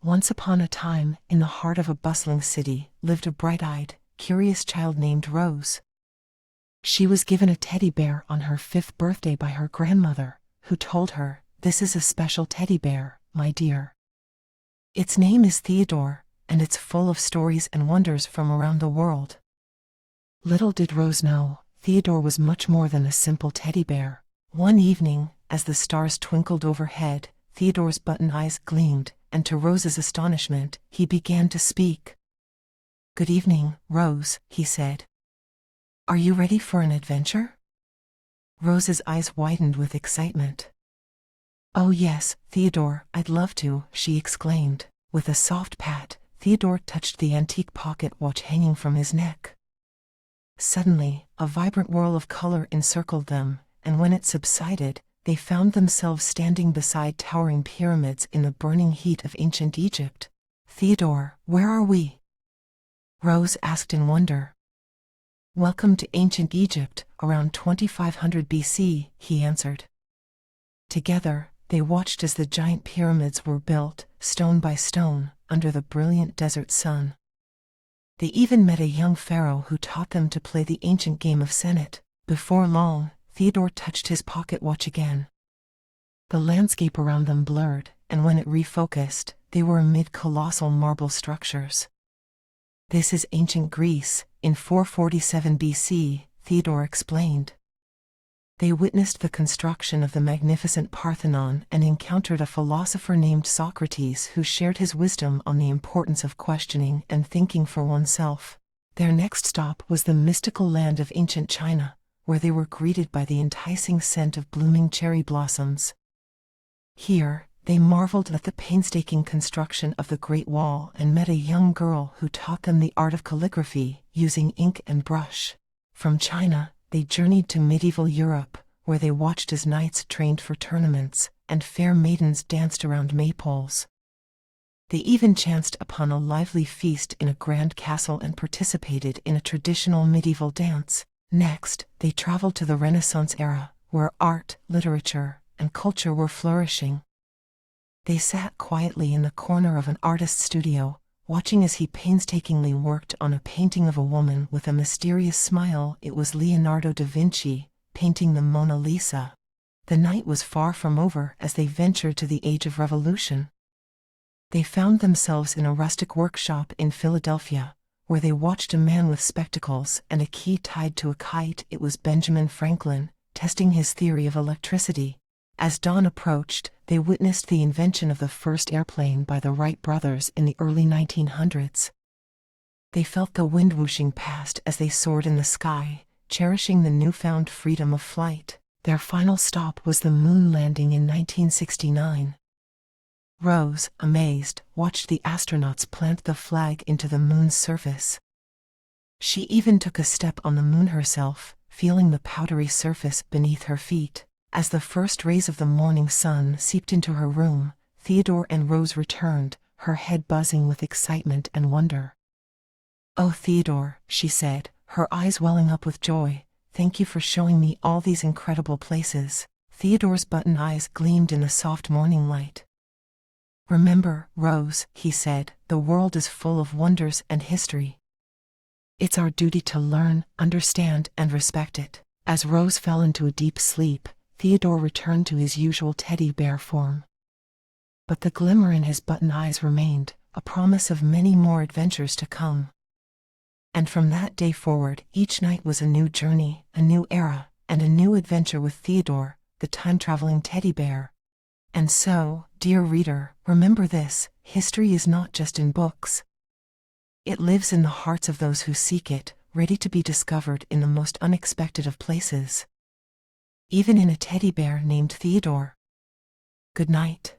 Once upon a time, in the heart of a bustling city, lived a bright-eyed, curious child named Rose. She was given a teddy bear on her 5th birthday by her grandmother, who told her, "This is a special teddy bear, my dear. Its name is Theodore, and it's full of stories and wonders from around the world." Little did Rose know, Theodore was much more than a simple teddy bear. One evening, as the stars twinkled overhead, Theodore's button eyes gleamed, and to Rose's astonishment, he began to speak. "Good evening, Rose," he said. "Are you ready for an adventure?" Rose's eyes widened with excitement. "Oh yes, Theodore, I'd love to," she exclaimed. With a soft pat, Theodore touched the antique pocket watch hanging from his neck. Suddenly, a vibrant whirl of color encircled them, and when it subsided, they found themselves standing beside towering pyramids in the burning heat of ancient Egypt. "Theodore, where are we?" Rose asked in wonder. "Welcome to ancient Egypt, around 2500 BC, he answered. Together, they watched as the giant pyramids were built, stone by stone, under the brilliant desert sun. They even met a young pharaoh who taught them to play the ancient game of Senet. Before long, Theodore touched his pocket watch again. The landscape around them blurred, and when it refocused, they were amid colossal marble structures. "This is ancient Greece, in 447 BC, Theodore explained. They witnessed the construction of the magnificent Parthenon and encountered a philosopher named Socrates who shared his wisdom on the importance of questioning and thinking for oneself. Their next stop was the mystical land of ancient China, where they were greeted by the enticing scent of blooming cherry blossoms. Here, they marveled at the painstaking construction of the Great Wall and met a young girl who taught them the art of calligraphy, using ink and brush. From China, they journeyed to medieval Europe, where they watched as knights trained for tournaments, and fair maidens danced around maypoles. They even chanced upon a lively feast in a grand castle and participated in a traditional medieval dance. Next, they traveled to the Renaissance era, where art, literature, and culture were flourishing. They sat quietly in the corner of an artist's studio, watching as he painstakingly worked on a painting of a woman with a mysterious smile. It was Leonardo da Vinci, painting the Mona Lisa. The night was far from over as they ventured to the age of revolution. They found themselves in a rustic workshop in Philadelphia, where they watched a man with spectacles and a key tied to a kite. It was Benjamin Franklin, testing his theory of electricity. As dawn approached, they witnessed the invention of the first airplane by the Wright brothers in the early 1900s. They felt the wind whooshing past as they soared in the sky, cherishing the newfound freedom of flight. Their final stop was the moon landing in 1969. Rose, amazed, watched the astronauts plant the flag into the moon's surface. She even took a step on the moon herself, feeling the powdery surface beneath her feet. As the first rays of the morning sun seeped into her room, Theodore and Rose returned, her head buzzing with excitement and wonder. "Oh, Theodore," she said, her eyes welling up with joy, "thank you for showing me all these incredible places." Theodore's button eyes gleamed in the soft morning light. "Remember, Rose," he said, "the world is full of wonders and history. It's our duty to learn, understand, and respect it." As Rose fell into a deep sleep, Theodore returned to his usual teddy bear form. But the glimmer in his button eyes remained, a promise of many more adventures to come. And from that day forward, each night was a new journey, a new era, and a new adventure with Theodore, the time-traveling teddy bear. And so, dear reader, remember this: history is not just in books. It lives in the hearts of those who seek it, ready to be discovered in the most unexpected of places. Even in a teddy bear named Theodore. Good night.